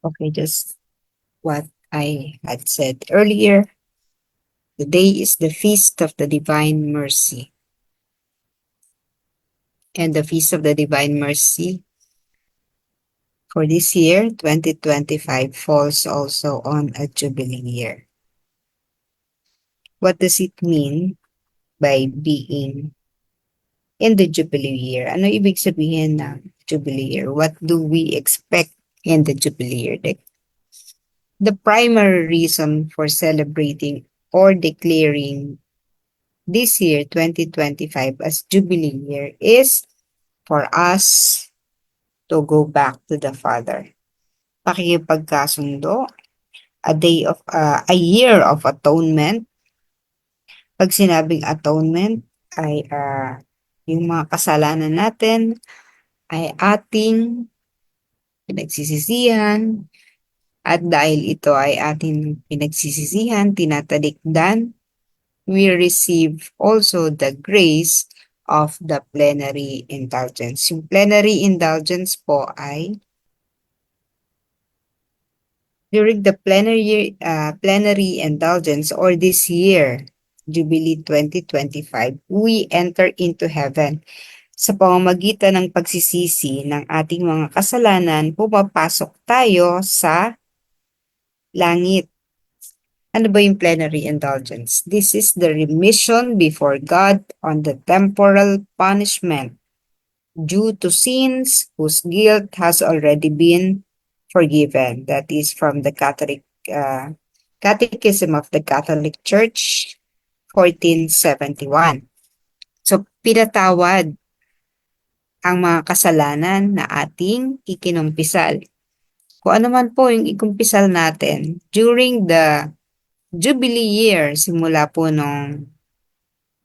Okay, just what I had said earlier. Today is the Feast of the Divine Mercy. And the Feast of the Divine Mercy for this year, 2025, falls also on a Jubilee year. What does it mean by being in the Jubilee year? Ano ibig sabihin ng Jubilee year? What do we expect in the Jubilee year? The primary reason for celebrating or declaring this year, 2025, as Jubilee year is for us to go back to the Father. Pakikipagkasundo, a year of atonement. Pag sinabing atonement ay yung mga kasalanan natin ay ating pinagsisisihan, at dahil ito ay ating pinagsisisihan, tinatalikdan, we receive also the grace of the plenary indulgence. Yung plenary indulgence po ay during the plenary indulgence or this year, Jubilee 2025, we enter into heaven. Sa pamamagitan ng pagsisisi ng ating mga kasalanan, pumapasok tayo sa langit. Ano ba yung plenary indulgence? This is the remission before God on the temporal punishment due to sins whose guilt has already been forgiven. That is from the Catechism of the Catholic Church, 1471. So, pinatawad ang mga kasalanan na ating ikinumpisal. Kung ano man po yung ikumpisal natin during the Jubilee year, simula po noong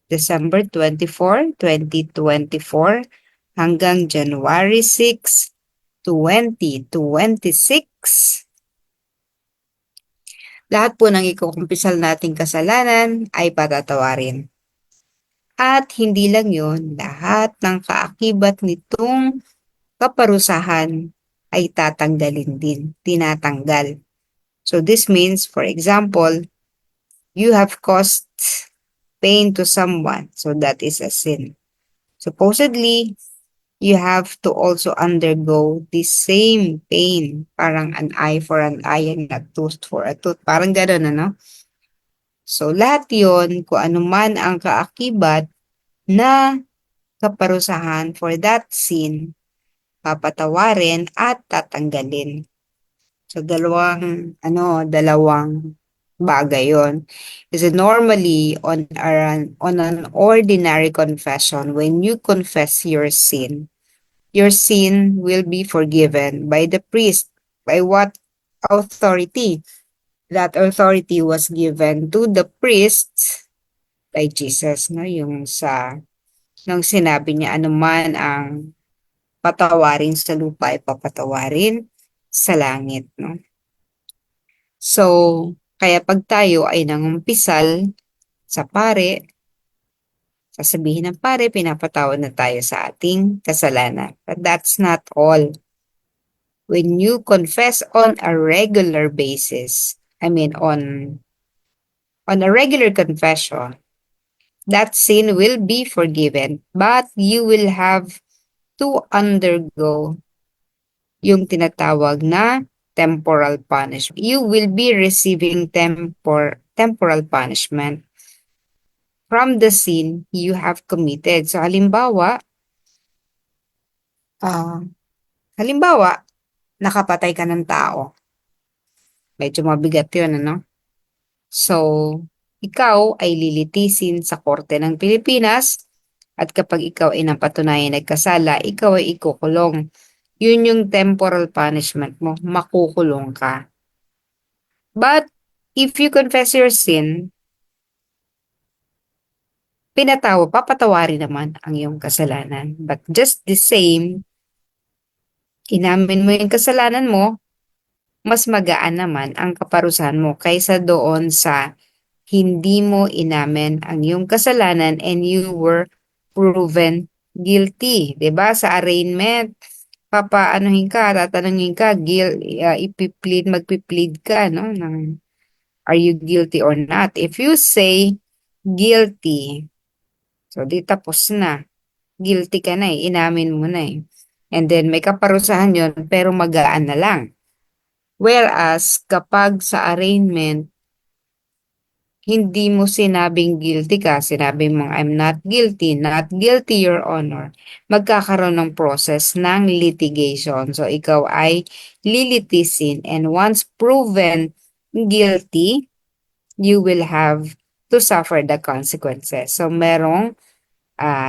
December 24, 2024 hanggang January 6, 2026. Lahat po ng ikukumpisal nating kasalanan ay patatawarin. At hindi lang yun, lahat ng kaakibat nitong kaparusahan ay tatanggalin din, tinatanggal. So this means, for example, you have caused pain to someone, so that is a sin. Supposedly, you have to also undergo the same pain. Parang an eye for an eye and a tooth for a tooth. Parang gano'n, ano? So, lahat yon kung ano man ang kaakibat na kaparusahan for that sin, papatawarin at tatanggalin. So, dalawang bagay yon. Kasi normally, on an ordinary confession, when you confess your sin will be forgiven by the priest. By what authority? That authority was given to the priest by Jesus, no? Yung nung sinabi niya, anuman ang patawarin sa lupa ay papatawarin sa langit, no? So, kaya pag tayo ay nangumpisal sa pare, sasabihin ng pare, pinapatawad na tayo sa ating kasalanan. But that's not all. When you confess on a regular basis, on a regular confession, that sin will be forgiven, but you will have to undergo yung tinatawag na temporal punishment. You will be receiving temporal punishment from the sin you have committed. So halimbawa, nakapatay ka ng tao. Medyo mabigat yun, ano? So, ikaw ay lilitisin sa Korte ng Pilipinas at kapag ikaw ay napatunayan nagkasala, ikaw ay ikukulong. Yun yung temporal punishment mo, makukulong ka. But, if you confess your sin, papatawarin naman ang iyong kasalanan. But just the same, inamin mo yung kasalanan mo, mas magaan naman ang kaparusahan mo kaysa doon sa hindi mo inamin ang iyong kasalanan and you were proven guilty. 'Di ba? Sa arraignment, tatanungin ka, magpi-plead ka, no? Are you guilty or not? If you say guilty, so di tapos na. Guilty ka na eh, inamin mo na eh. And then may kaparusahan yon pero magaan na lang. Whereas kapag sa arraignment, hindi mo sinabing guilty ka, sinabi mo I'm not guilty, your honor, magkakaroon ng process ng litigation. So ikaw ay lilitisin and once proven guilty, you will have to suffer the consequences. So merong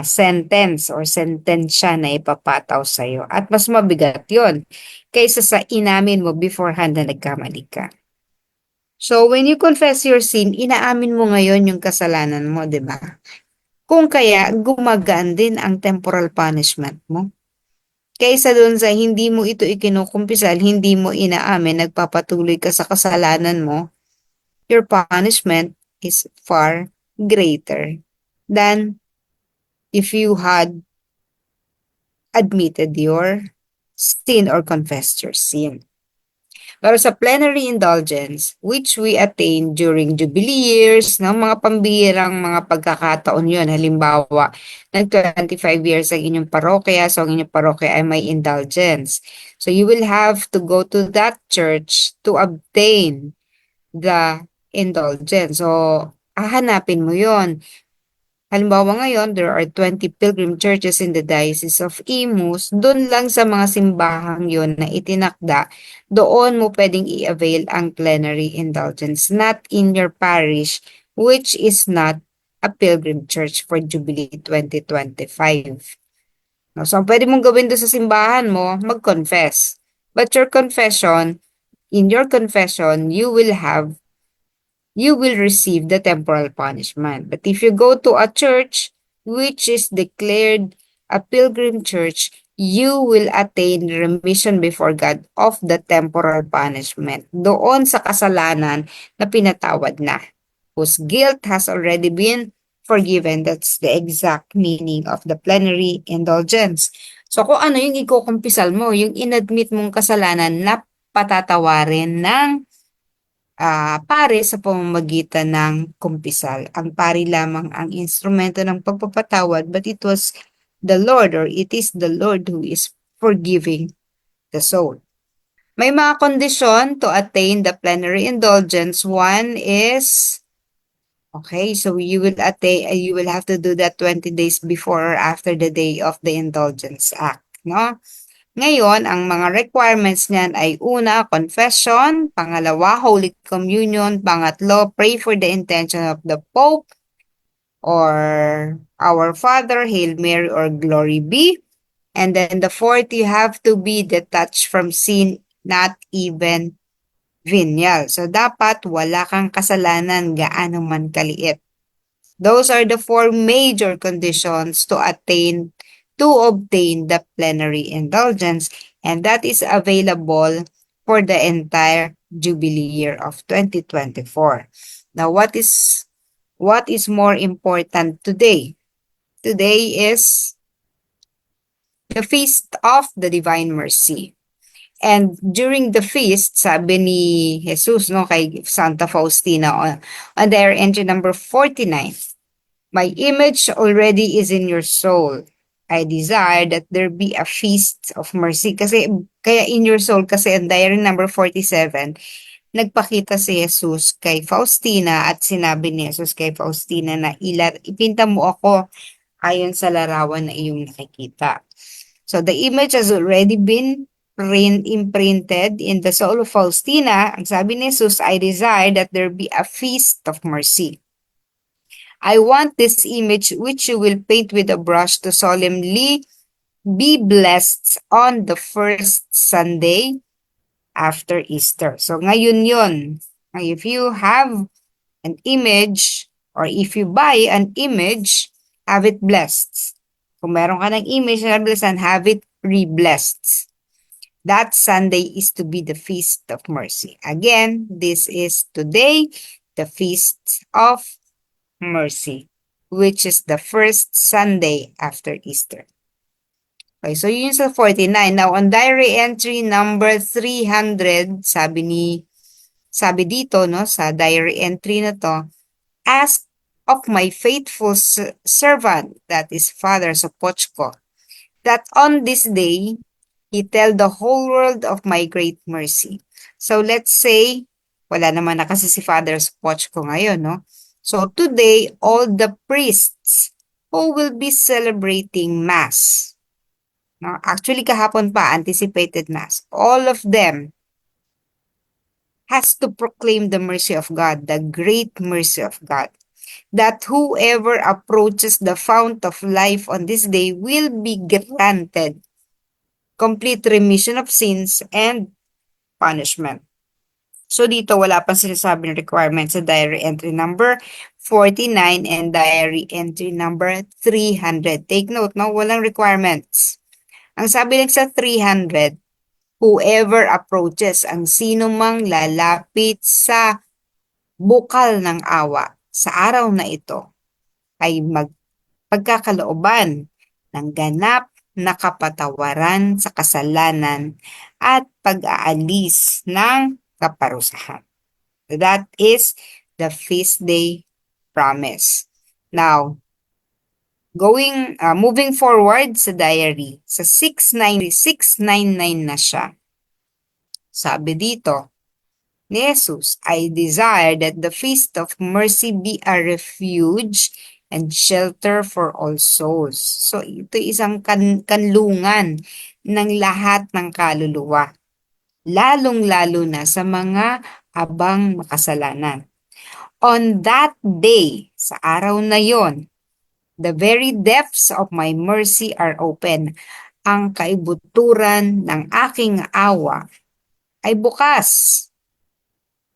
sentence or sentensya na ipapataw sa'yo. At mas mabigat yon kaysa sa inamin mo beforehand na nagkamali ka. So, when you confess your sin, inaamin mo ngayon yung kasalanan mo, di ba? Kung kaya, gumagaan din ang temporal punishment mo. Kaysa doon sa hindi mo ito ikinukumpisal, hindi mo inaamin, nagpapatuloy ka sa kasalanan mo, your punishment is far greater than if you had admitted your sin or confessed your sin. Pero sa plenary indulgence, which we attain during jubilee years, ng mga pambihirang mga pagkakataon yun, halimbawa, nag-25 years ang inyong parokya, so ang inyong parokya ay may indulgence. So you will have to go to that church to obtain the indulgence. So, hahanapin mo yon. Halimbawa ngayon, there are 20 pilgrim churches in the Diocese of Imus. Doon lang sa mga simbahang yon na itinakda, doon mo pwedeng i-avail ang plenary indulgence, not in your parish, which is not a pilgrim church for Jubilee 2025. No, so, ang pwede mong gawin doon sa simbahan mo, mag-confess. But your confession, in your confession, you will receive the temporal punishment. But if you go to a church which is declared a pilgrim church, you will attain remission before God of the temporal punishment. Doon sa kasalanan na pinatawad na, whose guilt has already been forgiven. That's the exact meaning of the plenary indulgence. So kung ano yung ikukumpisal mo, yung inadmit mong kasalanan na patatawarin ng pare sa pamamagitan ng kumpisal. Ang pari lamang ang instrumento ng pagpapatawad, but it was the Lord or it is the Lord who is forgiving the soul. May mga kondisyon to attain the plenary indulgence. One is, okay, so you will have to do that 20 days before or after the day of the Indulgence Act, no? Ngayon, ang mga requirements niyan ay una, confession, pangalawa, Holy Communion, pangatlo, pray for the intention of the Pope, or Our Father, Hail Mary, or Glory Be. And then the fourth, you have to be detached from sin, not even venial. So, dapat wala kang kasalanan gaano man kaliit. Those are the four major conditions to obtain the plenary indulgence, and that is available for the entire Jubilee year of 2024. Now, what is more important today? Today is the Feast of the Divine Mercy. And during the feast, sabi ni Jesus no, kay Santa Faustina on their entry number 49, my image already is in your soul. I desire that there be a feast of mercy. Kasi, kaya in your soul, kasi ang diary number 47, nagpakita si Jesus kay Faustina at sinabi ni Jesus kay Faustina na ipinta mo ako ayon sa larawan na iyong nakikita. So the image has already been imprinted in the soul of Faustina. Ang sabi ni Jesus, I desire that there be a feast of mercy. I want this image which you will paint with a brush to solemnly be blessed on the first Sunday after Easter. So ngayon yun. If you have an image or if you buy an image, have it blessed. Kung meron ka ng image na blessed, have it re-blessed. That Sunday is to be the Feast of Mercy. Again, this is today, the Feast of Mercy, which is the first Sunday after Easter. Okay, so yun sa 49. Now, on diary entry number 300, sabi dito, no, sa diary entry na to, ask of my faithful servant, that is Father Sopochko, that on this day, he tell the whole world of my great mercy. So let's say, wala naman na kasi si Father Sopochko ngayon, no? So today, all the priests who will be celebrating Mass, no? Actually, kahapon pa, anticipated Mass, all of them has to proclaim the mercy of God, the great mercy of God, that whoever approaches the fount of life on this day will be granted complete remission of sins and punishment. So dito wala pang sinasabing requirement sa diary entry number 49 and diary entry number 300. Take note, no? Walang requirements. Ang sabi lang sa 300, whoever approaches, ang sino mang lalapit sa bukal ng awa sa araw na ito ay pagkakalooban ng ganap na kapatawaran sa kasalanan at pag-aalis ng kaparusahan. That is the feast day promise. Now, moving forward sa diary, sa 699 na siya. Sabi dito, ni Jesus, I desire that the feast of mercy be a refuge and shelter for all souls. So ito isang kanlungan ng lahat ng kaluluwa, lalong-lalo na sa mga abang makasalanan. On that day, sa araw na yon, the very depths of my mercy are open. Ang kaibuturan ng aking awa ay bukas.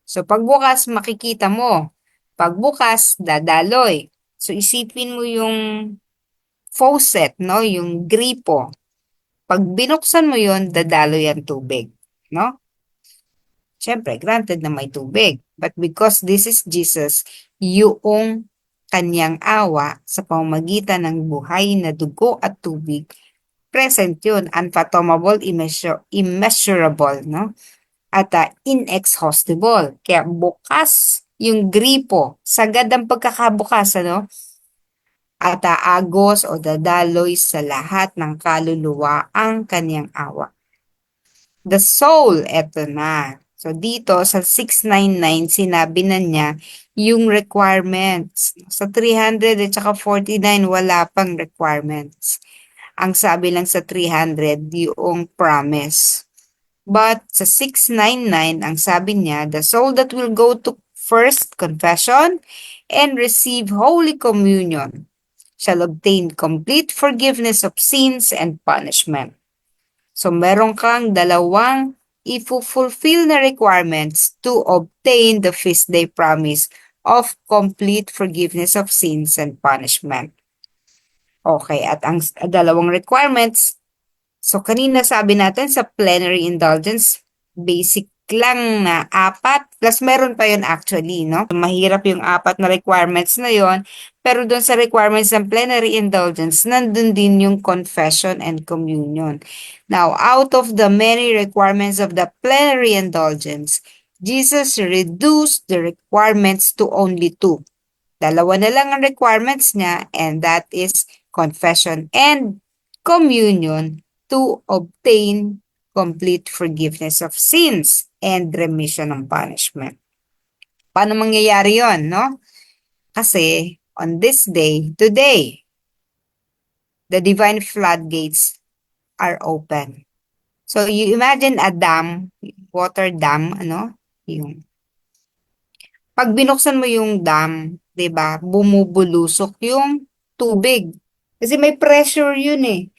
So pagbukas, makikita mo. Pagbukas, dadaloy. So isipin mo yung faucet, no? Yung gripo. Pag binuksan mo yun, dadaloy ang tubig, no? Siyempre, granted na may tubig. But because this is Jesus, yung kanyang awa sa pamamagitan ng buhay na dugo at tubig, present yun, unfathomable, immeasurable, no? At inexhaustible. Kaya bukas yung gripo, sagad ang pagkakabukas, ano? At aagos o dadaloy sa lahat ng kaluluwa ang kanyang awa. The soul, eto na. So dito sa 699, sinabi na niya yung requirements. Sa 300 at saka 49, wala pang requirements. Ang sabi lang sa 300, yung promise. But sa 699, ang sabi niya, the soul that will go to first confession and receive Holy Communion shall obtain complete forgiveness of sins and punishment. So meron kang dalawang i-fulfill na requirements to obtain the feast day promise of complete forgiveness of sins and punishment. Okay, at ang dalawang requirements, so kanina sabi natin sa plenary indulgence, basic lang na 4, plus meron pa yun actually, no? Mahirap yung 4 na requirements na yon, pero doon sa requirements ng plenary indulgence, nandun din yung confession and communion. Now, out of the many requirements of the plenary indulgence, Jesus reduced the requirements to only 2. Dalawa na lang ang requirements niya, and that is confession and communion to obtain complete forgiveness of sins and remission of punishment. Paano mangyayari yon, no? Kasi on this day, today, the divine floodgates are open. So you imagine a dam, water dam, ano? Yung pag binuksan mo yung dam, 'di ba? Bumubulusok yung tubig. Kasi may pressure yun eh.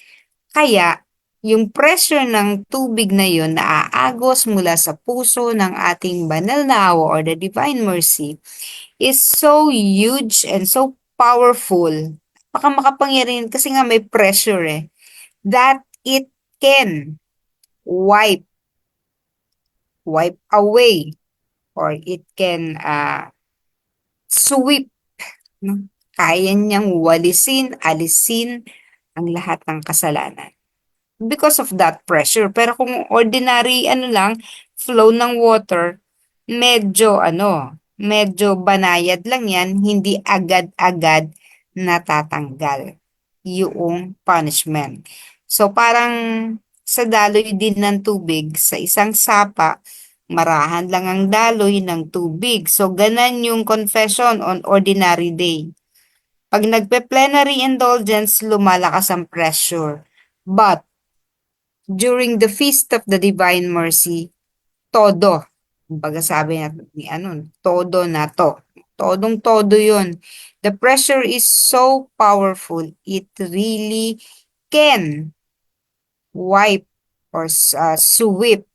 Kaya yung pressure ng tubig na yun naaagos mula sa puso ng ating banal na awa or the divine mercy is so huge and so powerful. Baka makapangyarihan kasi nga may pressure eh. That it can wipe away or it can sweep, no? Kaya niyang alisin ang lahat ng kasalanan. because of that pressure. Pero kung ordinary ano lang, flow ng water, medyo banayad lang yan, hindi agad-agad natatanggal yung punishment. So parang sa daloy din ng tubig, sa isang sapa, marahan lang ang daloy ng tubig. So ganan yung confession on ordinary day. Pag nagpe-plenary indulgence, lumalakas ang pressure. But during the Feast of the Divine Mercy, todo. Kumbaga sabi ni todo na to. Todong-todo yun. The pressure is so powerful, it really can wipe or sweep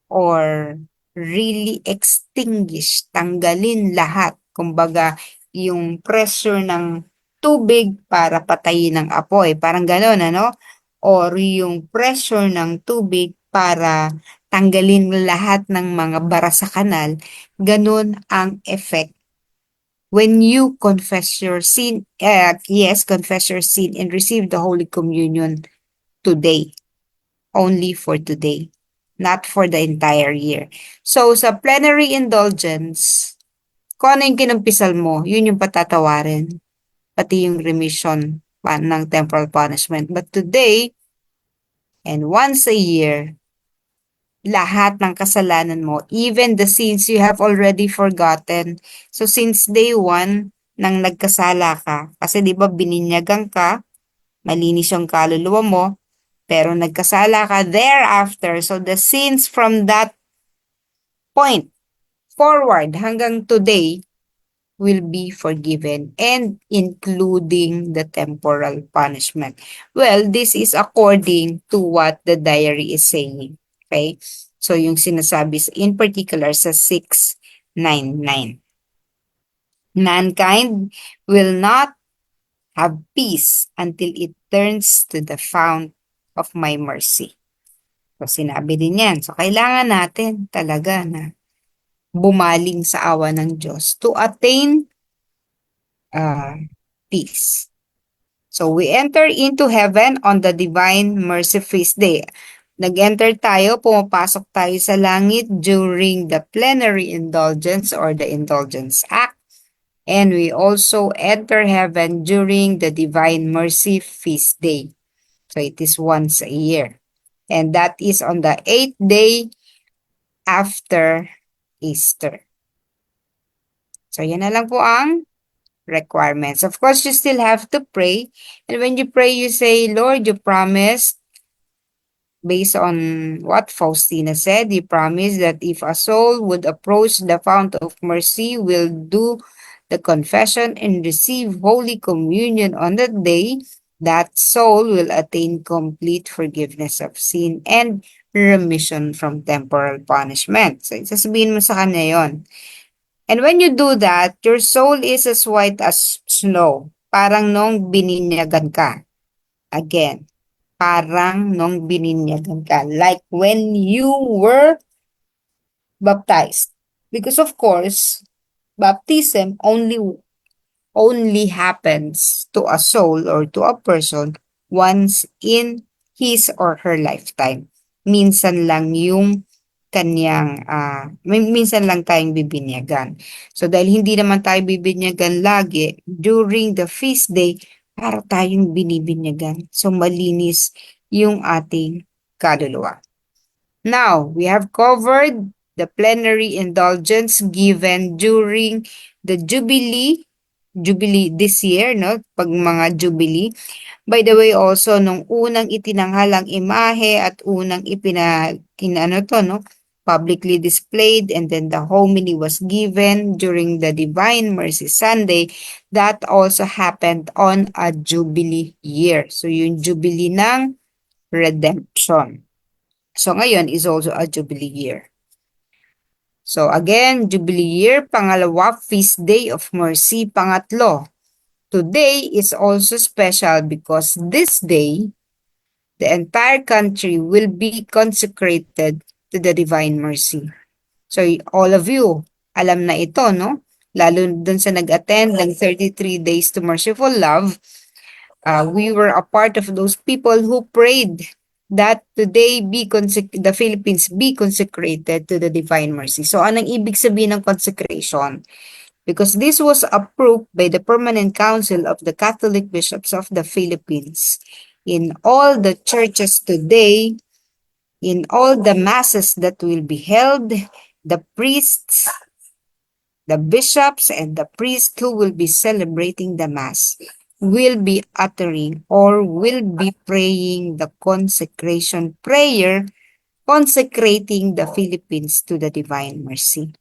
or really extinguish, tanggalin lahat. Kumbaga, yung pressure ng tubig para patayin ng apoy. Parang gano'n, ano? Or yung pressure ng tubig para tanggalin lahat ng mga bara sa kanal. Ganun ang effect when you confess your sin, confess your sin and receive the Holy Communion today. Only for today, not for the entire year. So, sa plenary indulgence, kung ano yung kinumpisal mo, yun yung patatawarin. Pati yung remission ng temporal punishment. But today, and once a year, lahat ng kasalanan mo, even the sins you have already forgotten. So, since day one, nang nagkasala ka, kasi di ba bininyagan ka, malinis yung kaluluwa mo, pero nagkasala ka thereafter. So the sins from that point forward hanggang today will be forgiven and including the temporal punishment. Well, this is according to what the diary is saying. Okay? So yung sinasabi in particular sa 699. Mankind will not have peace until it turns to the fount of my mercy. So, sinabi din yan. So, kailangan natin talaga na bumaling sa awa ng Diyos to attain peace. So, we enter into heaven on the Divine Mercy Feast Day. Nag-enter tayo, pumapasok tayo sa langit during the plenary indulgence or the Indulgence Act. And we also enter heaven during the Divine Mercy Feast Day. So, it is once a year. And that is on the 8th day after Easter. So, yan na lang po ang requirements. Of course, you still have to pray. And when you pray, you say, Lord, you promised, based on what Faustina said, you promised that if a soul would approach the fount of mercy, will do the confession and receive Holy Communion on that day, that soul will attain complete forgiveness of sin and remission from temporal punishment. So, sasabihin mo sa kanya yon. And when you do that, your soul is as white as snow. Parang nung bininyagan ka. Again, parang nung bininyagan ka. Like when you were baptized. Because of course, baptism only happens to a soul or to a person once in his or her lifetime. Minsan lang yung kanyang, minsan lang tayong bibinyagan. So dahil hindi naman tayo bibinyagan lagi, during the feast day, para tayong binibinyagan. So malinis yung ating kaluluwa. Now, we have covered the plenary indulgence given during the Jubilee this year, no? Pag mga Jubilee. By the way, also, nung unang itinanghalang imahe at unang no? Publicly displayed, and then the homily was given during the Divine Mercy Sunday, that also happened on a Jubilee year. So, yung Jubilee ng Redemption. So, ngayon is also a Jubilee year. So, again, Jubilee year, pangalawa, Feast Day of Mercy, pangatlo. Today is also special because this day, the entire country will be consecrated to the Divine Mercy. So, all of you, alam na ito, no? Lalo dun sa nag-attend ng 33 Days to Merciful Love, we were a part of those people who prayed that today the Philippines be consecrated to the divine mercy. So anong ibig sabihin ng consecration? Because this was approved by the Permanent Council of the Catholic Bishops of the Philippines. In all the churches today, in all the masses that will be held, the priests, the bishops, and the priests who will be celebrating the Mass will be uttering or will be praying the consecration prayer, consecrating the Philippines to the divine mercy.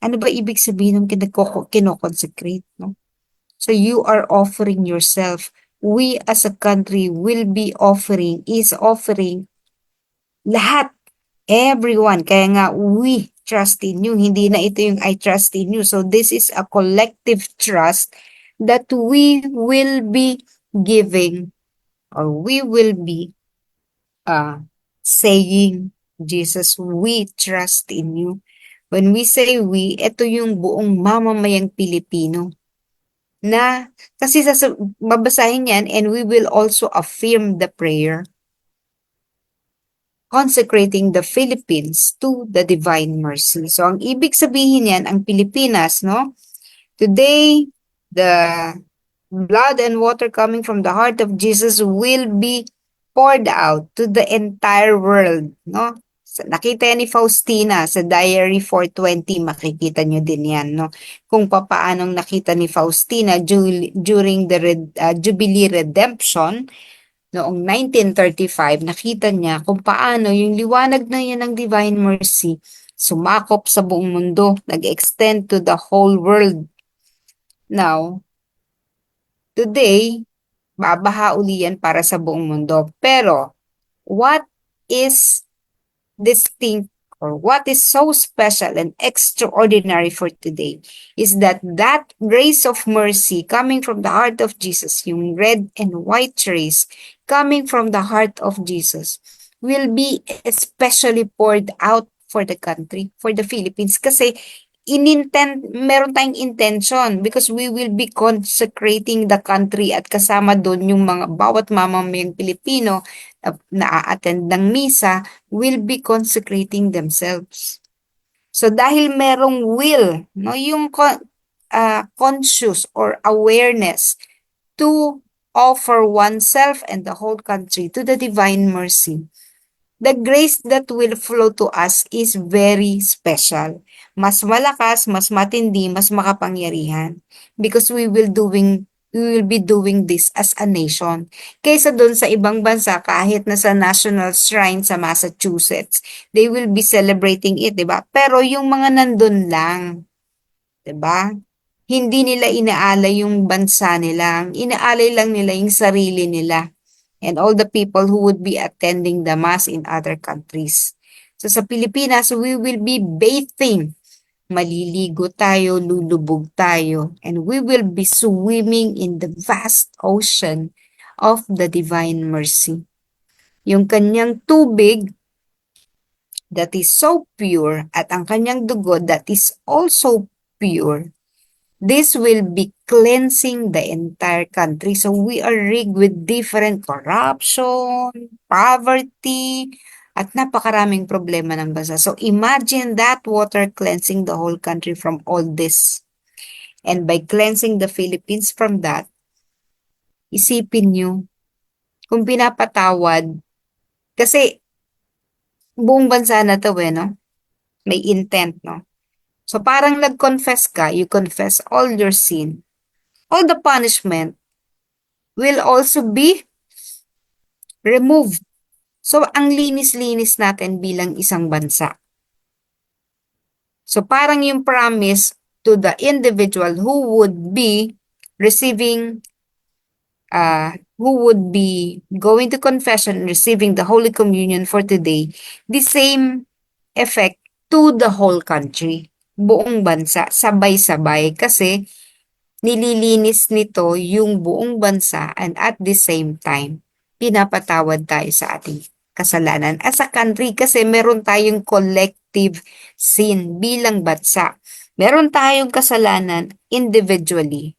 Ano ba ibig sabihin ng kinoconsecrate, no? So you are offering yourself. We as a country will be is offering lahat, everyone. Kaya nga, we trust in you. Hindi na ito yung I trust in you. So this is a collective trust that we will be giving or we will be saying, Jesus, we trust in you. When we say we, ito yung buong mamamayang Pilipino na kasi babasahin yan and we will also affirm the prayer consecrating the Philippines to the divine mercy. So ang ibig sabihin yan, ang Pilipinas, no? Today, the blood and water coming from the heart of Jesus will be poured out to the entire world, no? Nakita yan ni Faustina sa Diary 420, makikita nyo din yan, no? Kung papaanong nakita ni Faustina during the Jubilee Redemption noong 1935, nakita niya kung paano yung liwanag na yan ng Divine Mercy sumakop sa buong mundo, nag-extend to the whole world. Now, today, babaha uli yan para sa buong mundo. Pero, what is distinct or what is so special and extraordinary for today is that grace of mercy coming from the heart of Jesus, yung red and white rays coming from the heart of Jesus, will be especially poured out for the country, for the Philippines. Kasi meron tayong intention because we will be consecrating the country at kasama doon yung mga bawat mamamayang Pilipino na a-attend ng misa will be consecrating themselves. So dahil merong will, no, yung conscious or awareness to offer oneself and the whole country to the divine mercy, the grace that will flow to us is very special. Mas malakas, mas matindi, mas makapangyarihan. Because we will be doing this as a nation. Kaysa doon sa ibang bansa, kahit na sa National Shrine sa Massachusetts, they will be celebrating it, di ba? Pero yung mga nandun lang, di ba? Hindi nila inaalay yung bansa nila. Inaalay lang nila yung sarili nila and all the people who would be attending the Mass in other countries. So sa Pilipinas, we will be bathing. Maliligo tayo, lulubog tayo, and we will be swimming in the vast ocean of the divine mercy. Yung kanyang tubig that is so pure at ang kanyang dugo that is also pure, this will be cleansing the entire country. So we are rigged with different corruption, poverty, at napakaraming problema ng bansa. So imagine that water cleansing the whole country from all this. And by cleansing the Philippines from that, isipin nyo, kung pinapatawad, kasi buong bansa na to no? May intent, no? So parang nag-confess ka, you confess all your sin. All the punishment will also be removed. So ang linis-linis natin bilang isang bansa. So parang yung promise to the individual who would be receiving, who would be going to confession, receiving the Holy Communion for today, the same effect to the whole country. Buong bansa, sabay-sabay kasi nililinis nito yung buong bansa and at the same time, pinapatawad tayo sa ating kasalanan as a country kasi meron tayong collective sin bilang bansa. Meron tayong kasalanan individually.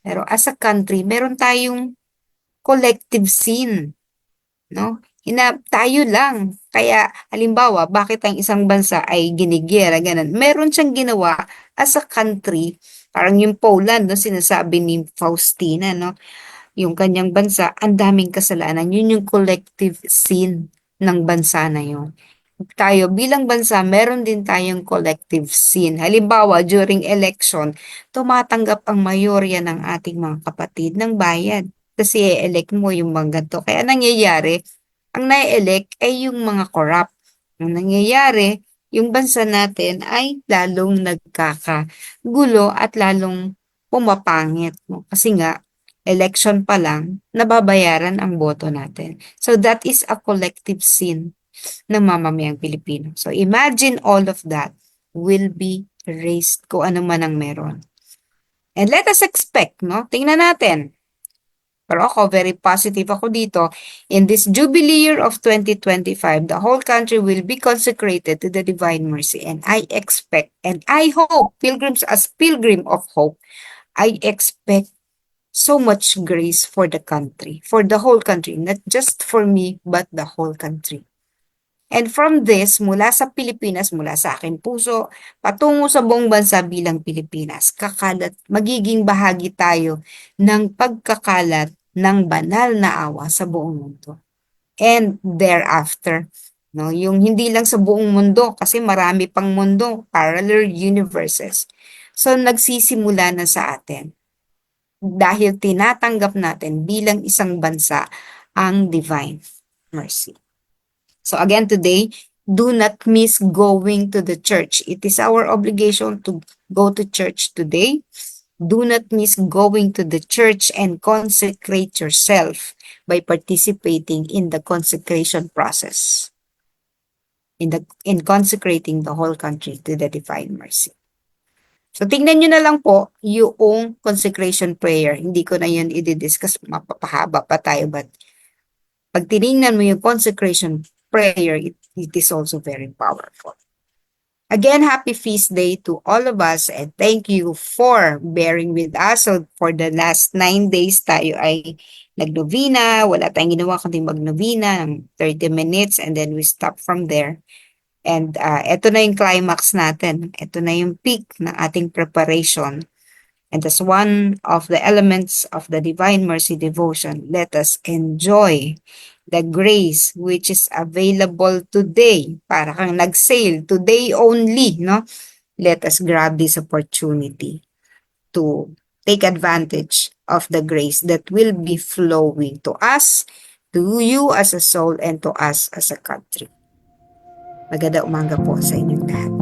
Pero as a country, meron tayong collective sin, no? Tayo lang. Kaya, halimbawa, bakit ang isang bansa ay ginigera, ganun. Meron siyang ginawa as a country, parang yung Poland, no, sinasabi ni Faustina, no? Yung kanyang bansa, ang daming kasalanan. Yun yung collective sin ng bansa na yun. Tayo bilang bansa, meron din tayong collective sin. Halimbawa, during election, tumatanggap ang mayorya ng ating mga kapatid ng bayad. Kasi i-elect mo yung mga ganito. Kaya nangyayari, ang na-elect ay yung mga corrupt. Ang nangyayari, yung bansa natin ay lalong nagkakagulo at lalong pumapangit. No? Kasi nga, election pa lang, nababayaran ang boto natin. So that is a collective sin ng mamamayang Pilipino. So imagine all of that will be erased kung ano man ang meron. And let us expect, no? Tingnan natin. Pero ako, very positive ako dito. In this Jubilee year of 2025, the whole country will be consecrated to the Divine Mercy. And I expect, and I hope, pilgrims as pilgrim of hope, I expect so much grace for the country, for the whole country, not just for me, but the whole country. And from this, mula sa Pilipinas, mula sa aking puso, patungo sa buong bansa bilang Pilipinas, magiging bahagi tayo ng pagkakalat ng banal na awa sa buong mundo. And thereafter, no, yung hindi lang sa buong mundo, kasi marami pang mundo, parallel universes. So nagsisimula na sa atin dahil tinatanggap natin bilang isang bansa ang divine mercy. So again today, do not miss going to the church. It is our obligation to go to church today. Do not miss going to the church and consecrate yourself by participating in the consecration process, in consecrating the whole country to the divine mercy. So tingnan nyo na lang po yung consecration prayer. Hindi ko na yun i-discuss, mapapahaba pa tayo, but pag tinignan mo yung consecration prayer, it is also very powerful. Again, happy feast day to all of us and thank you for bearing with us. So for the last 9 days tayo ay nagnovena. Wala tayong ginawa kundi magnovena ng 30 minutes and then we stop from there. And ito na yung climax natin. Ito na yung peak ng ating preparation. And as one of the elements of the Divine Mercy Devotion, let us enjoy the grace which is available today. Para kang nag-sale, today only, no? Let us grab this opportunity to take advantage of the grace that will be flowing to us, to you as a soul, and to us as a country. Magandang umaga po sa inyong lahat.